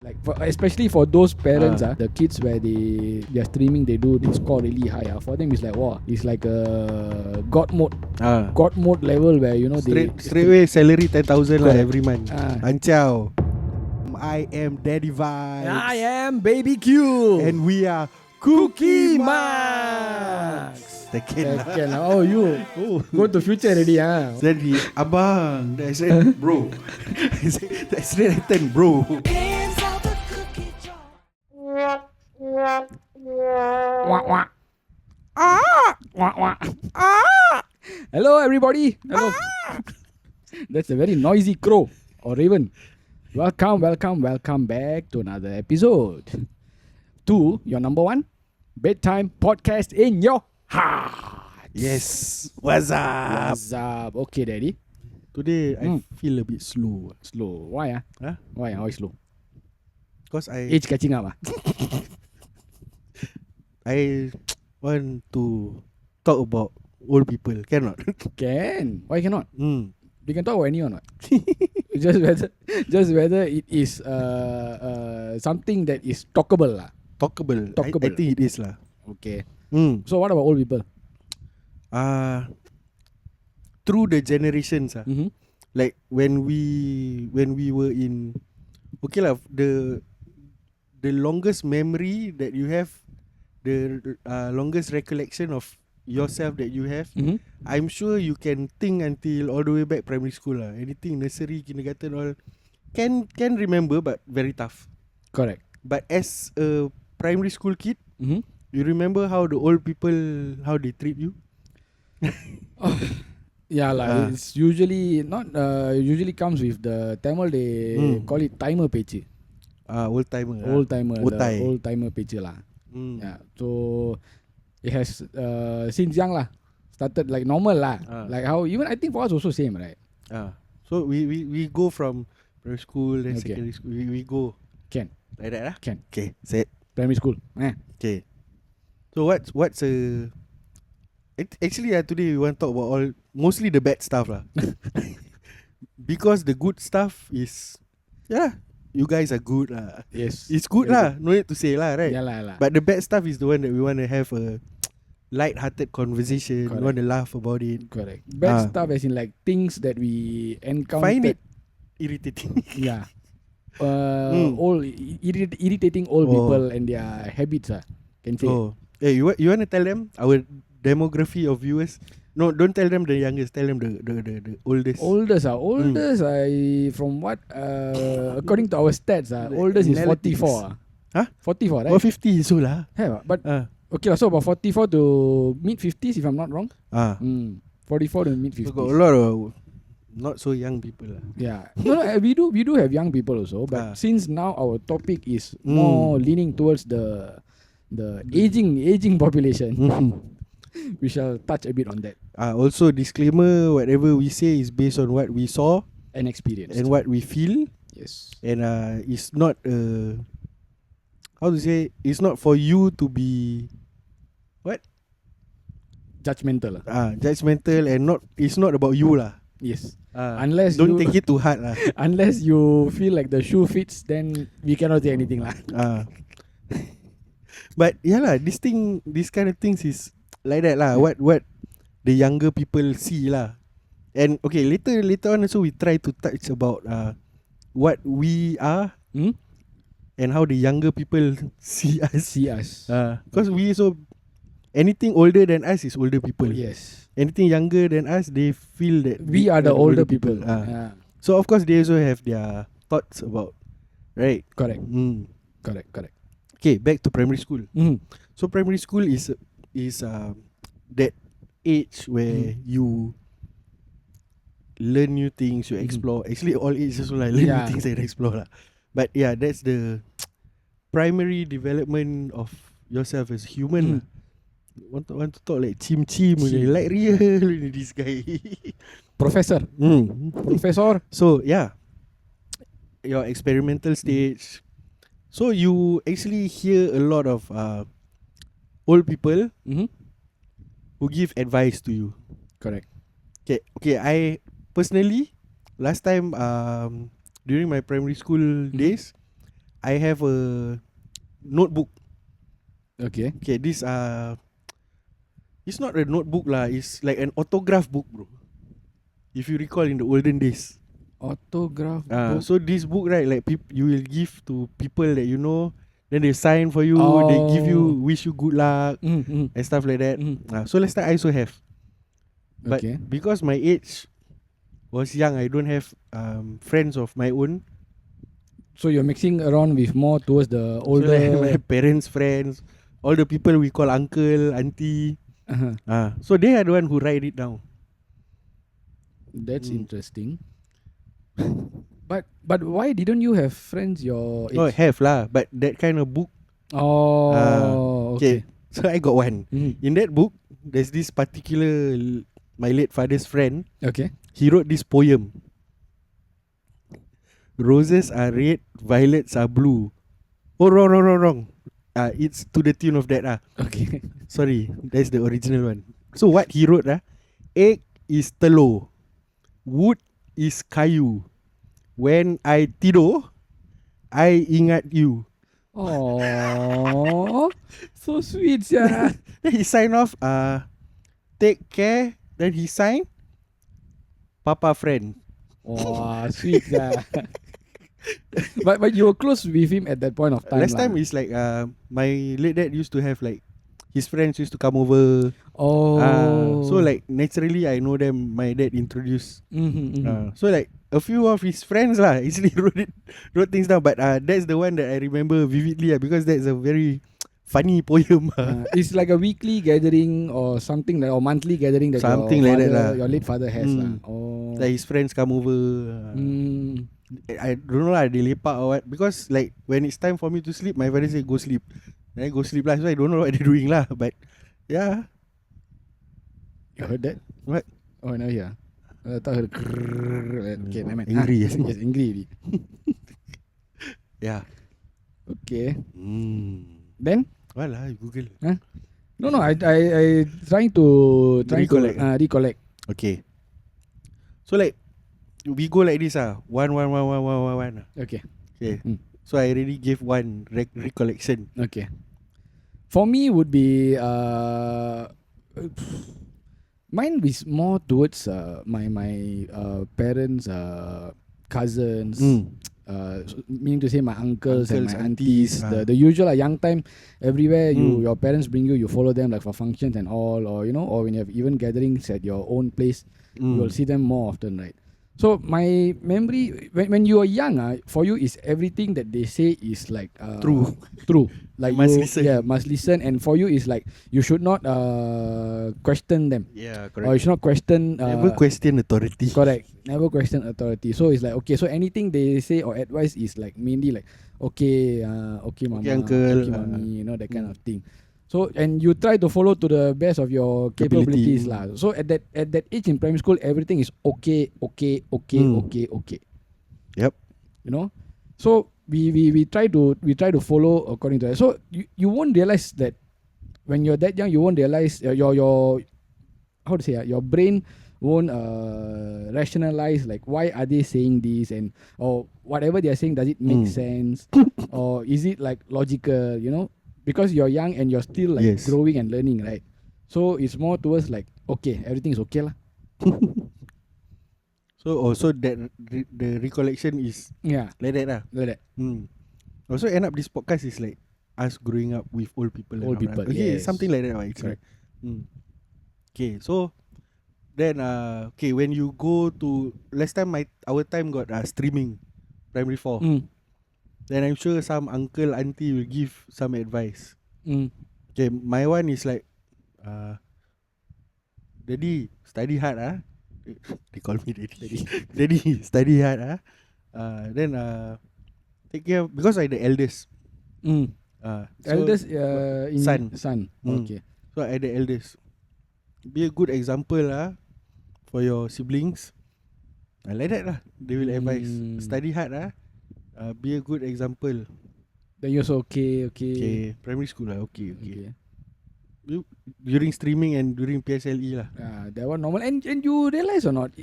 Like especially for those parents, the kids where they're streaming, they score really high. For them, it's like wow, it's like a God mode level where straight away salary 10,000 every month. Anciao. I am Daddy Vibes. I am Baby Q. And we are Cookie Max. Second. Oh, you go to future already, Jadi abang, I said bro. I said I turn bro. Hello everybody. Hello. That's a very noisy crow or raven. Welcome back to another episode. To your number one bedtime podcast in your heart. Yes. What's up? Okay, Daddy. Today I feel a bit slow. Why? Huh? Why slow? Because Age catching up. I want to talk about old people. Cannot? Can. Why cannot? We can talk about anyone. just whether it is something that is talkable lah. Talkable. I think it is lah. Okay. So what about old people? Through the generations like when we were in, okay lah, the longest memory that you have, the longest recollection of yourself that you have, I'm sure you can think until all the way back primary school lah. Anything nursery, kindergarten, all can remember, but very tough. Correct. But as a primary school kid, you remember how the old people, how they treat you? Yeah lah. It's usually not. Usually comes with the Tamil. They call it timer peche. Old timer. Old timer peche lah. Yeah. So it has since young lah. Started like normal lah. Like how even I think for us also same, right? So we go from primary school then secondary school. We go. Can. Like that lah? Can. Okay. Set. Primary school. Okay. So what's actually today we want to talk about mostly the bad stuff lah. Because the good stuff is, you guys are good lah. Yes. It's good lah. No need to say lah, right? Yeah lah. But the bad stuff is the one that we want to have a light-hearted conversation. Correct. We want to laugh about it. Correct. Bad stuff as in like things that we encountered. Find it irritating. Yeah. Old irritating old people and their habits can say. Hey, you want to tell them our demography of viewers? No, don't tell them the youngest. Tell them the oldest. Oldest. I from what according to our stats, oldest is 44. 44, right? 50 so lah. But okay, so about 44 to mid 50s, if I'm not wrong. 44 to mid 50s. Got a lot of not so young people lah. Yeah. No, we do have young people also, but since now our topic is more leaning towards the aging population, we shall touch a bit on that. Also disclaimer, whatever we say is based on what we saw and experienced and what we feel. Yes. And it's not how to say, it's not for you to be what? Judgmental. Judgmental, and it's not about you lah. Yes. Unless don't take it too hard lah. Unless you feel like the shoe fits, then we cannot say anything lah. But yeah lah, this kind of things is like that lah. What the younger people see lah. And okay, later on also we try to touch about what we are and how the younger people see us. Because we so anything older than us is older people. Yes. Anything younger than us, they feel that we are the older people. So of course they also have their thoughts about, right? Correct. Correct. Okay, back to primary school. So primary school is that age where you learn new things, you explore. Actually, all ages also like learn new things and explore lah. But yeah, that's the primary development of yourself as human lah. Want to talk like chim like real this guy. Professor. Professor. So yeah, your experimental stage. So you actually hear a lot of old people who give advice to you. Correct. Okay. I personally, last time during my primary school days, I have a notebook. Okay. Okay, this it's not a notebook lah. It's like an autograph book, bro. If you recall in the olden days. Autograph book. So this book, right, like you will give to people that you know, then they sign for you, they give you, Oh. wish you good luck and stuff like that. So last time I also have, but Okay. because my age was young, I don't have friends of my own. So you're mixing around with more towards the So like my older. parents' friends, all the people we call uncle, auntie. Uh-huh. So they are the one who write it down. That's Mm. interesting. But why didn't you have friends your Oh, age? have lah, but that kind of book. Oh, okay. So I got one. In that book, there's this particular my late father's friend. Okay. He wrote this poem. Roses are red, violets are blue. Oh, wrong. It's to the tune of that. Okay. Sorry, that's the original one. So what he wrote, egg is telur, wood is kayu. When I tidur, I ingat you. Oh, so sweet, yeah. Then he sign off, take care. Then he sign, Papa friend. Wow, sweet, yeah. but you were close with him at that point of time. Last time is like my late dad used to have like his friends used to come over. Oh. So like naturally I know them. My dad introduced. So like a few of his friends lah actually wrote things down. But that's the one that I remember vividly because that's a very funny poem. It's like a weekly gathering or something like or monthly gathering that Something your like that father, lah. your late father has lah. Oh. Like his friends come over. I don't know lah, they lepak or what. Because like when it's time for me to sleep, my father say go sleep. Then I go sleep lah. So I don't know what they're doing lah. But yeah. You heard that? What? Oh, no, yeah. I thought I heard okay, never mind. Angry, Yes, angry already. Yeah. Okay. Then? What lah, you Google. No, I trying to recollect. Okay. So like we go like this one. Okay. Okay. So I already gave one recollection. Okay. For me would be mine is more towards my parents, cousins, meaning to say my uncles and my aunties. The usual young time everywhere your parents bring you follow them like for functions and all, or or when you have even gatherings at your own place, you will see them more often, right? So my memory when you are young, for you is everything that they say is like True. Like Must listen. Yeah, must listen, and for you is like you should not question them. Yeah, Or correct. you should not question. Never question authority. Correct. Never question authority. So it's like okay. So anything they say or advice is like mainly like okay, okay, mama, Okay, uncle, okay, mommy, that kind of thing. So and you try to follow to the best of your capabilities lah. So at that age in primary school, everything is okay. Yep. So we try to follow according to that. So you won't realize that when you're that young, you won't realize your how to say your brain won't rationalize like why are they saying this, and or whatever they are saying, does it make sense or is it like logical, because you're young and you're still like growing and learning, right? So it's more towards like okay, everything is okay lah. So also that the recollection is like that lah. Like that. Also end up this podcast is like us growing up with old people. Okay, yes. Something like that right? Correct. Okay, so then okay, when you go to last time our time got streaming primary 4. Then I'm sure some uncle auntie will give some advice. Okay, my one is like daddy study hard they call me daddy. Daddy study hard then take care because I the eldest. Eldest son. Okay. So I the eldest. Be a good example for your siblings. I like that lah. They will advise study hard be a good example. Then you also okay. Primary school lah. Okay. During streaming and during PSLE lah. That one normal. And you realize or not?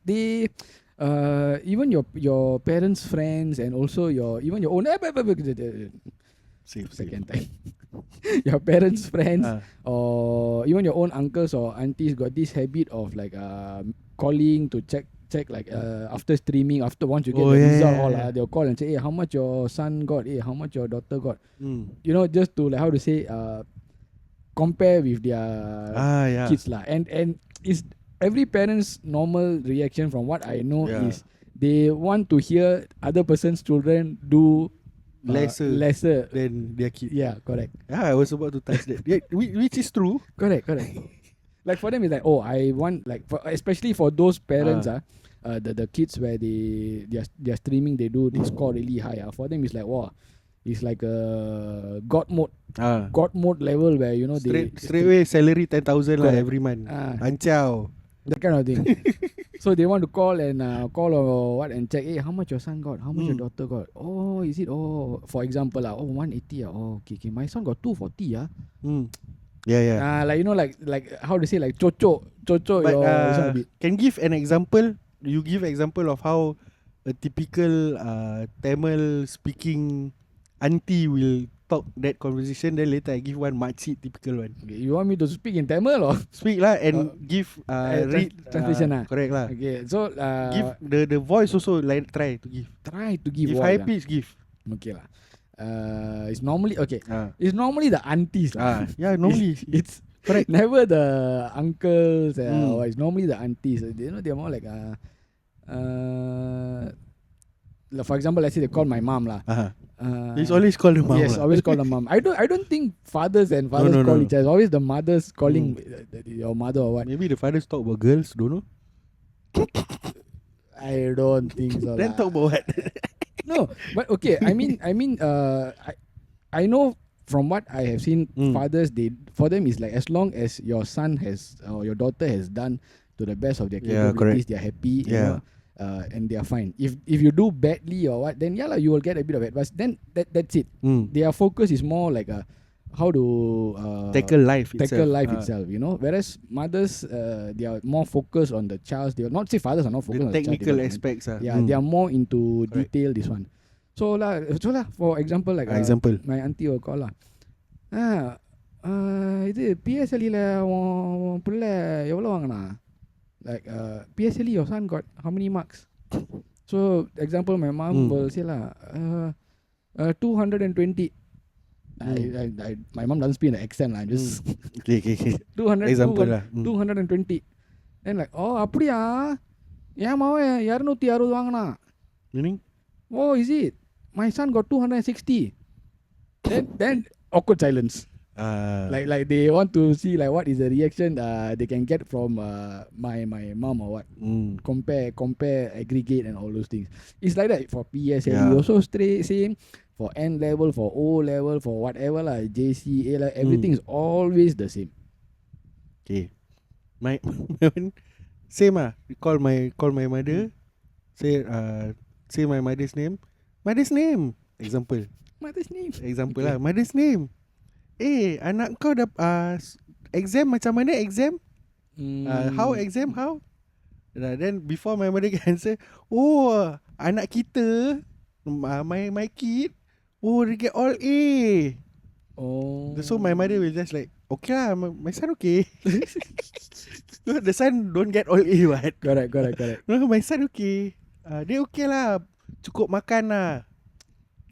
They even your parents' friends and also even your own Safe. second time. Your parents' friends Ah. or even your own uncles or aunties got this habit of like calling to check like after streaming, after once you get the result all they'll call and say, hey, how much your son got, hey, how much your daughter got, you know, just to like how to say compare with their kids lah. And it's every parent's normal reaction from what I know is they want to hear other person's children do lesser than their kid. Yeah, correct. I was about to touch that. Yeah, which is true. Correct. Like for them it's like, oh, I want like especially for those parents the kids where they're streaming, they score really high. For them it's like, wow, it's like a God mode level where you know straight away salary 10,000 every month. Anciao. That kind of thing. So they want to call or what and check, hey, how much your son got, how much your daughter got. Oh, is it? Oh, for example 180 oh, okay, my son got 240 Yeah. like you know, like how to say, like chocho But can give an example. You give example of how a typical Tamil speaking auntie will talk that conversation. Then later I give one makcik typical one. Okay, you want me to speak in Tamil or speak lah and give read translation correct lah. Okay, so give the voice also like try to give. If high pitch give. Okay lah. It's normally okay. It's normally the aunties lah. Yeah, normally it's correct. Never the uncles. Or it's normally the aunties. You know, they're more like for example, let's say they call my mom lah. It's always called the mom. Yes, always call the mom. I don't think fathers call each other. It's always the mothers calling your mother or what. Maybe the fathers talk about girls. Don't know. I don't think so. Then talk about what? No, but okay. I mean, I know from what I have seen, fathers, for them is like, as long as your son has or your daughter has done to the best of their capabilities, they're happy. You know, and they are fine. If you do badly or what, then you will get a bit of advice. Then that's it. Their focus is more like how to tackle life itself. You know, whereas mothers, they are more focused on the child. They will not say fathers are not focused on the technical aspects. They are more into detail. This one. So for example, like my auntie will call இது PSLE உன் பிள்ளை எவ்வளவு வாங்கினா? Like PSLE your son got how many marks? So example, my mom will say 220. My mom doesn't speak in the accent lah. Just okay. 200 example 220. Then like, oh அப்படியா? ஏன் மாவன் 260 வாங்கினா? Meaning? Oh, is it? My son got 260. Then awkward silence. Like they want to see like what is the reaction they can get from my mom or what. Compare, aggregate and all those things. It's like that for PSLE. Also same for N level, for O level, for whatever lah, JC, A level, everything is always the same. Okay. My same call my mother. Say my mother's name. Example lah. Mother's name. Anak kau dah exam macam mana exam? How exam? How? Then before my mother can answer, anak kita, my kid, they get all A. So my mother will just like, okay lah, my son okay. The son don't get all A, what? Correct. No, my son okay. Dia okay lah. Cukup makan lah.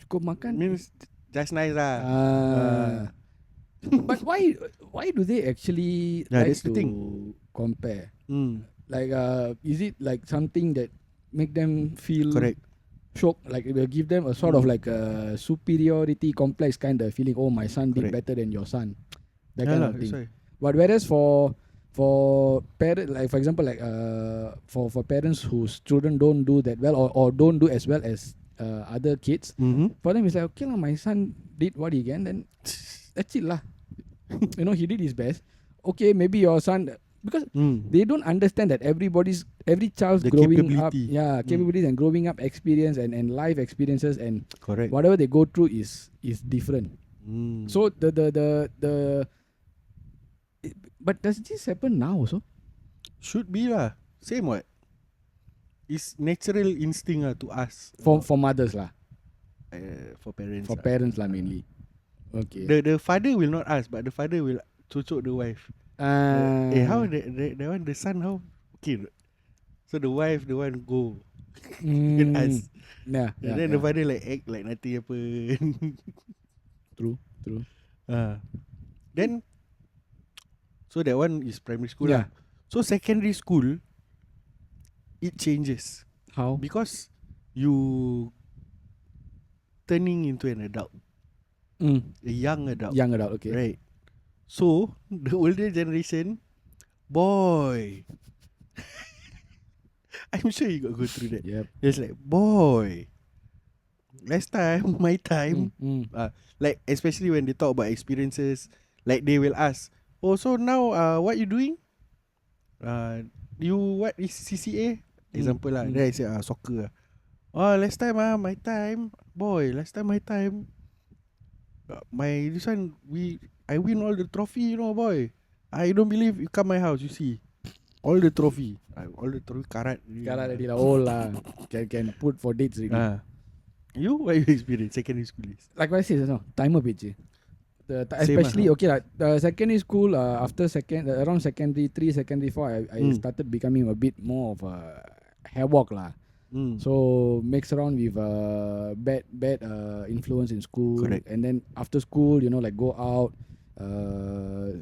Cukup makan means just nice lah. But why do they actually like to compare? Like is it like something that make them feel shocked? Like it will give them a sort of like a superiority complex kind of feeling. Oh, my son did better than your son. That kind of thing. But whereas for parents, like for example, like for parents whose children don't do that well or don't do as well as other kids, for them it's like, okay lah, my son did what he can, then that's it lah. You know, he did his best. Okay, maybe your son, because they don't understand that every child's growing up, capabilities and growing up experience and life experiences and whatever they go through is different. So the but does this happen now also? Should be lah. Same what? it's natural instinct to ask For mothers lah. for parents. For parents lah mainly. Okay. The father will not ask, but the father will cucuk the wife. How that one the son how? Okay. So the wife the one go and ask. Yeah, And then the father like act like nothing happened. True. Then so that one is primary school Yeah. lah. So secondary school it changes How? because you turning into an adult, a young adult. Young adult, okay. Right. So the older generation, boy, I'm sure you got go through that. Yep. It's like, boy, last time, my time, like especially when they talk about experiences, like they will ask, oh, so now what you doing? You what is CCA? Example lah. Then I say soccer. Oh, last time my time, boy, last time my time, my this one I win all the trophy, you know, boy. I don't believe you come my house, you see. All the trophy karat already lah, old lah. Can put for dates already. You what you experience secondary school is? Like what I said, no, timer page. Same Especially okay lah. The secondary school after around secondary 3, secondary 4, I started becoming a bit more of a havoc lah. So mix around with bad influence in school. Correct. And then after school, you know, like go out,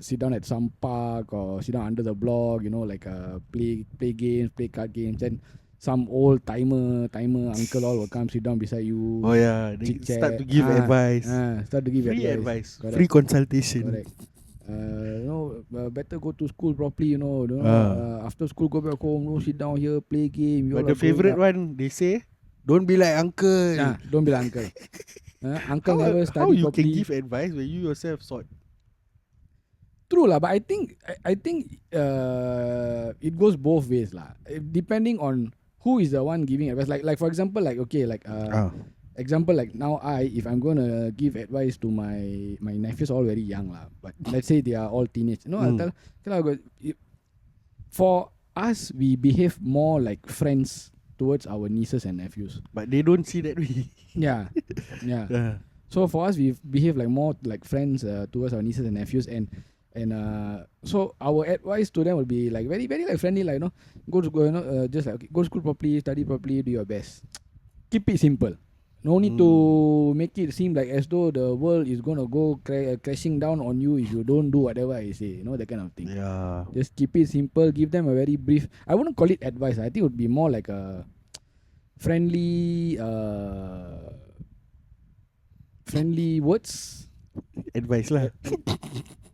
sit down at some park or sit down under the block, you know, like play games, play card games. Then some old timer uncle all will come sit down beside you. Oh yeah, they start to give advice. Start to give free advice. Correct. Free consultation. Correct. Better go to school properly, after school go back home, sit down here, play game. But the favorite one, they say, don't be like uncle. Don't be like uncle. Uncle never study how you properly. can give advice when you yourself sort? True lah, but I think it goes both ways lah. Depending on who is the one giving advice. Like for example, example like now if I'm gonna give advice to my nephews, all very young lah, but let's say they are all teenage. I'll tell, for us we behave more like friends towards our nieces and nephews. But they don't see that way. Yeah. So for us we behave like more like friends towards our nieces and nephews, and so our advice to them will be like very very like friendly, like go to just like, okay, go to school properly, study properly, do your best, keep it simple. No need to make it seem like as though the world is gonna go crashing down on you if you don't do whatever I say, that kind of thing. Yeah. Just keep it simple, give them a very brief, I wouldn't call it advice, I think it would be more like a friendly words. Advice lah.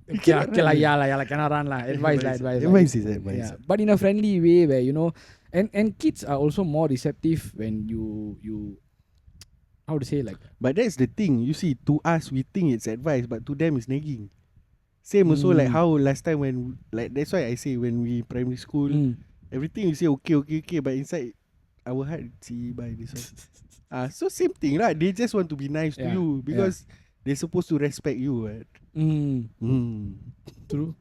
Okay lah, cannot run lah. Advice. Advice is advice. Yeah. But in a friendly way where, and kids are also more receptive when you how to say, like. But that's the thing. You see, to us we think it's advice, but to them it's nagging. Same also like how last time when, like, that's why I say when we primary school, everything you say okay, but inside our heart, see by this one. So same thing lah. They just want to be nice to you because they're supposed to respect you, right? True.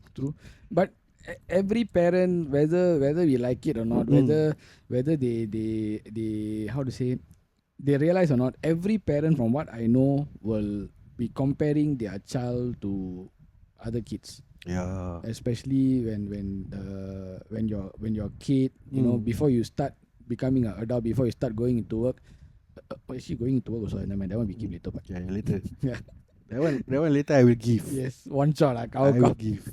But every parent, whether we like it or not, whether they how to say, they realize or not, every parent from what I know will be comparing their child to other kids. Yeah. Especially when your kid, before you start becoming an adult, before you start going into work. Actually going into work also, never mind, that one we keep later. But Later. Yeah. That one later I will give. Yes, one shot lah. I will give.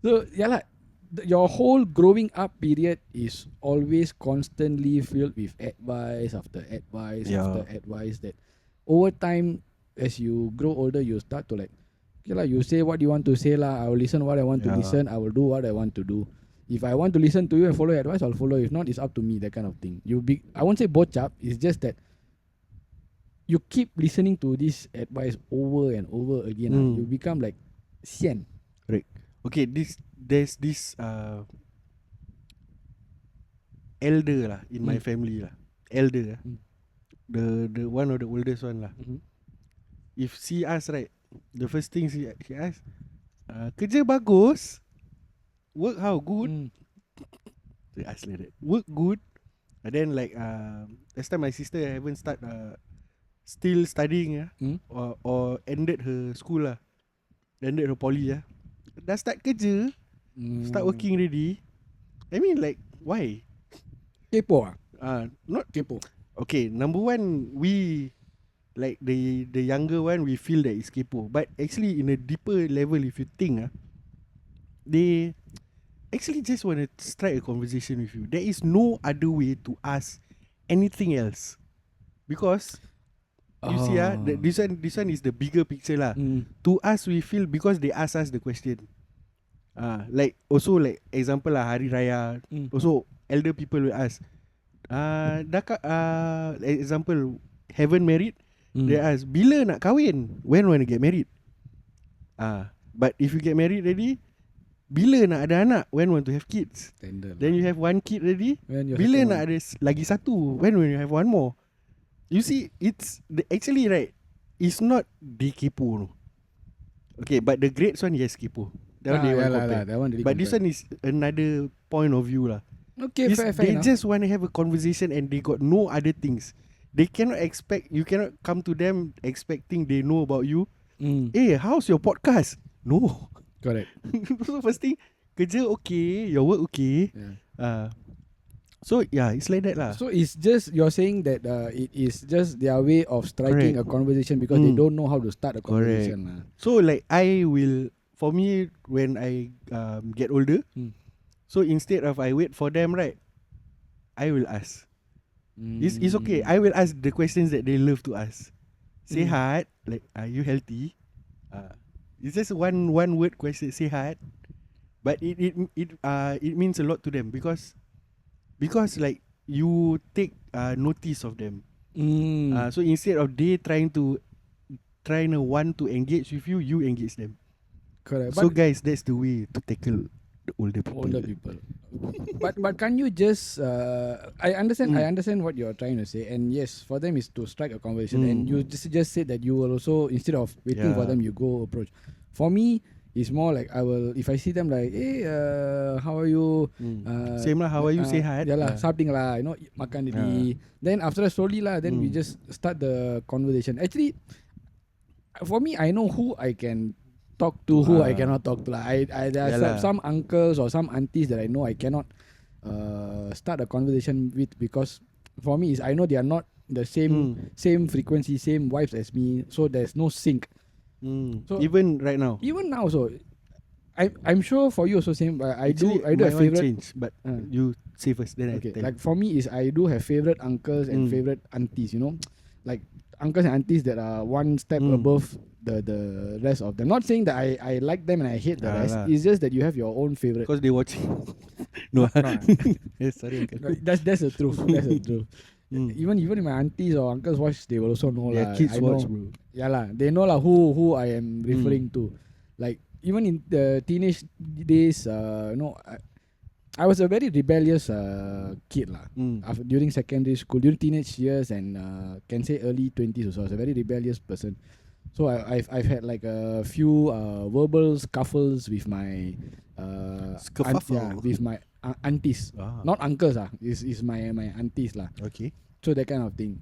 So your whole growing up period is always constantly filled with advice after advice after advice, that over time as you grow older you start to like, okay lah, you say what you want to say lah, I will listen what I want to listen, I will do what I want to do. If I want to listen to you and follow your advice, I'll follow. If not, it's up to me, that kind of thing. I won't say bochap, it's just that you keep listening to this advice over and over again. You become like sian. Right. Okay, there's this elder lah in my family lah. Elder lah. The one of the oldest one lah. If she ask, right, the first thing she ask, kerja bagus, work how good. They ask like that. Work good, And then like last time my sister haven't still studying or ended her school lah. Ended her poly lah. Dah start kerja, start working already. I mean like why? Kepo Not Kepo. okay. Number one, we like the younger one, we feel that it's kepo. But actually, in a deeper level, if you think, they actually just want to strike a conversation with you. There is no other way to ask anything else, because you see, this one is the bigger picture lah. To us, we feel because they ask us the question. Like also like example lah, Hari Raya. Also, elder people will ask. Example, haven't married. They ask, bila nak kahwin? When want to get married? But if you get married already, bila nak ada anak? When want to have kids? Standard Then you have one kid already. Bila nak ada lagi satu? When will you have one more? You see, it's actually right. It's not they kepo, no. Okay, but the grades one, yes, kepo. That one they want to compare. That one really But this one is another point of view lah. Okay, fair They enough. just want to have a conversation and they got no other things. They cannot expect, you cannot come to them expecting they know about you. Hey, how's your podcast? No. Correct. So first thing, kerja okay, your work okay. So yeah, it's like that lah. So it's just, you're saying that it is just their way of striking a conversation because they don't know how to start a conversation. So like for me, when I get older, so instead of I wait for them, right, I will ask. It's okay. I will ask the questions that they love to ask. Sehat, like, are you healthy? It's just one word question, sehat, but it means a lot to them because like you take notice of them. So instead of they trying to want to engage with you, you engage them. Correct. So guys, that's the way to tackle the older people. but can you just I understand what you're trying to say, and yes, for them is to strike a conversation, and you just said that you will also, instead of waiting for them, you go approach. For me, it's more like I will, if I see them like, hey, how are you? Same lah, how are you? Sehat. Yeah lah, sapping lah, makan di. Then after that, slowly lah, then we just start the conversation. Actually, for me, I know who I can talk to, who I cannot talk to. There are some uncles or some aunties that I know I cannot start a conversation with, because for me is I know they are not the same frequency, same vibes as me, so there's no sync. So even right now, even now, so I'm sure for you also same. I do have favorite. Change, but you say first. Then okay, like for me is I do have favorite uncles and favorite aunties. Like uncles and aunties that are one step above the rest of them. Not saying that I like them and I hate the rest. It's just that you have your own favorite. Because they watching. No. Yes, sorry, uncle. That's the truth. That's the truth. Even if my aunties or uncles watch, they will also know lah. Kids watch, bro. Yeah lah, they know lah who I am referring to. Like even in the teenage days, I was a very rebellious kid lah. During secondary school, during teenage years, and can say early 20s also, I was a very rebellious person. So I've had like a few verbal scuffles with my with my aunties, not uncles is my aunties lah. Okay. So that kind of thing.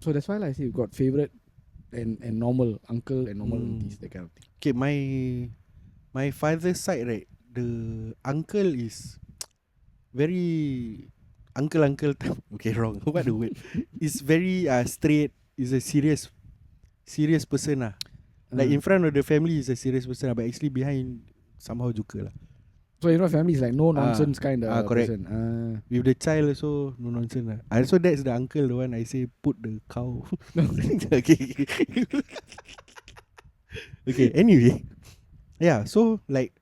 So that's why I say we've got favorite and normal uncle and normal aunties, that kind of thing. Okay, my father's side, right, the uncle is very uncle. Okay, wrong. What the word? Is very straight. Is a serious person lah. Like in front of the family is a serious person, but actually behind somehow joker lah. So family is like no nonsense kind of correct. person. With the child also no nonsense lah. So that's the uncle, the one I say put the cow. Okay. Okay. Anyway, yeah. So like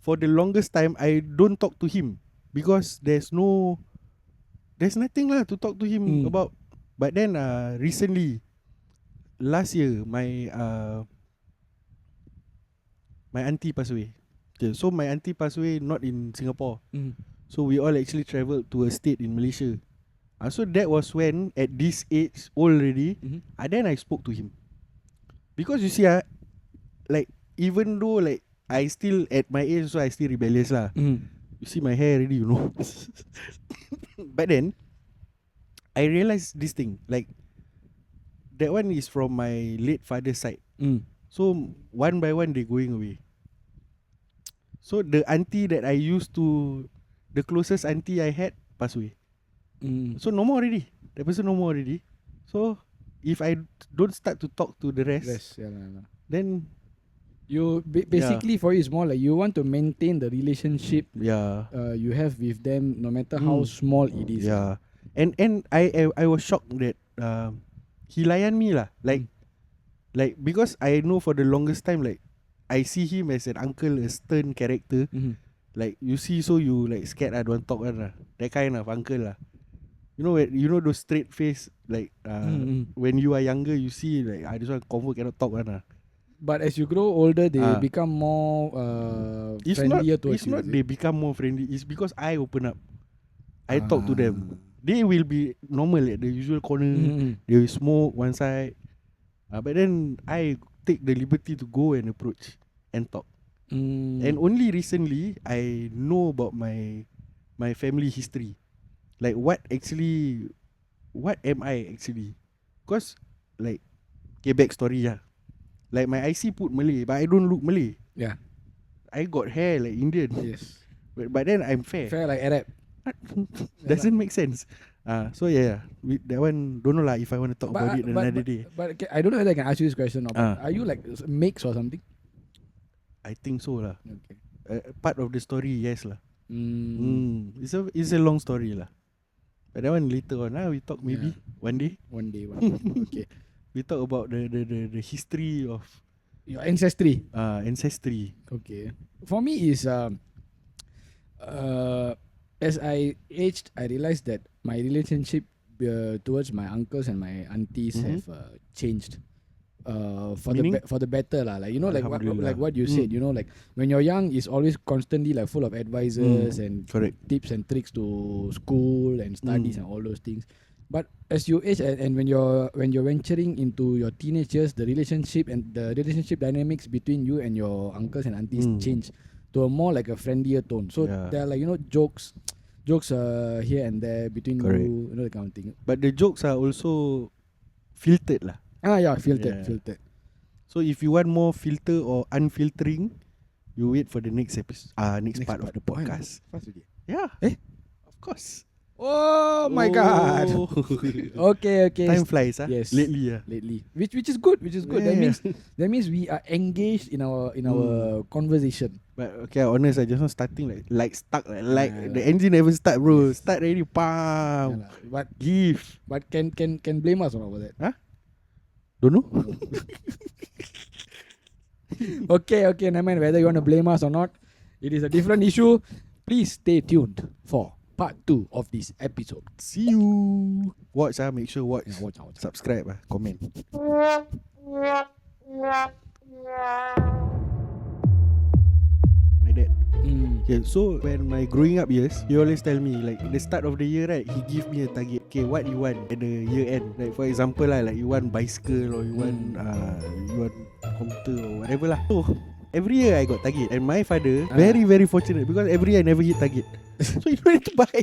for the longest time I don't talk to him because there's nothing lah to talk to him about. But then recently, last year, my auntie passed away. Okay, so my auntie passed away not in Singapore. So we all actually travelled to a state in Malaysia. So that was when, at this age already, then I spoke to him. Because you see, like even though like I still at my age, so I still rebellious lah. You see my hair already, But then I realized this thing. Like that one is from my late father's side. So one by one they going away. So the auntie that I used to, the closest auntie I had passed away. So no more already. That person no more already. So if I don't start to talk to the rest, then you basically for you it's more like you want to maintain the relationship you have with them no matter how small it is. And I was shocked that he layan me lah. Like because I know for the longest time, like I see him as an uncle, a stern character. Like you see, so you like scared I don't talk lah. That kind of uncle lah. You know those straight face, like when you are younger, you see like this one confirm cannot talk lah. But as you grow older, they become more friendlier towards you. It's not they become more friendly. It's because I open up. I talk to them. They will be normal at the usual corner. They will smoke one side. But then I take the liberty to go and approach and talk. And only recently I know about my family history. Like what am I actually? Because like backstory lah. Like my IC put Malay, but I don't look Malay. Yeah. I got hair like Indian. Yes. But then I'm fair. Fair like Arab. Doesn't make sense. So that one don't know lah if I want to talk about it another day. But I don't know whether I can ask you this question or not. Are you like mix or something? I think so lah. Okay. Part of the story, yes lah. It's a long story lah. But that one later on. We talk maybe one day. One day. Okay. We talk about the history of your ancestry. Ancestry. Okay. For me is as I aged, I realized that my relationship towards my uncles and my aunties have changed. For the better lah. Like like what you said. Like when you're young, it's always constantly like full of advisors and tips and tricks to school and studies and all those things. But as you age and when you're venturing into your teenage years, the relationship dynamics between you and your uncles and aunties change to a more like a friendlier tone. So there are like jokes here and there between you, that kind of thing. But the jokes are also filtered lah. Filtered. So if you want more filter or unfiltering, you wait for the next episode, next part of the podcast. Yeah, of course. Oh my God. Okay. Time flies, Yes. Lately. Which is good. Yeah. That means we are engaged in our conversation. But okay, honest, I just not starting like stuck like the engine never start, bro. Start already, pam. But give. But can blame us over that? Huh? Don't know. Okay, never mind whether you want to blame us or not. It is a different issue. Please stay tuned for part 2 of this episode. See you. Watch, make sure watch. Yeah, watch. Subscribe, comment. My dad. Okay, so when my growing up years, he always tell me like the start of the year, right? He give me a target. Okay, what you want at the year end? Like for example lah, like you want bicycle or you want computer or whatever lah. So every year I got target, and my father very fortunate because every year I never hit target. So you don't need to buy.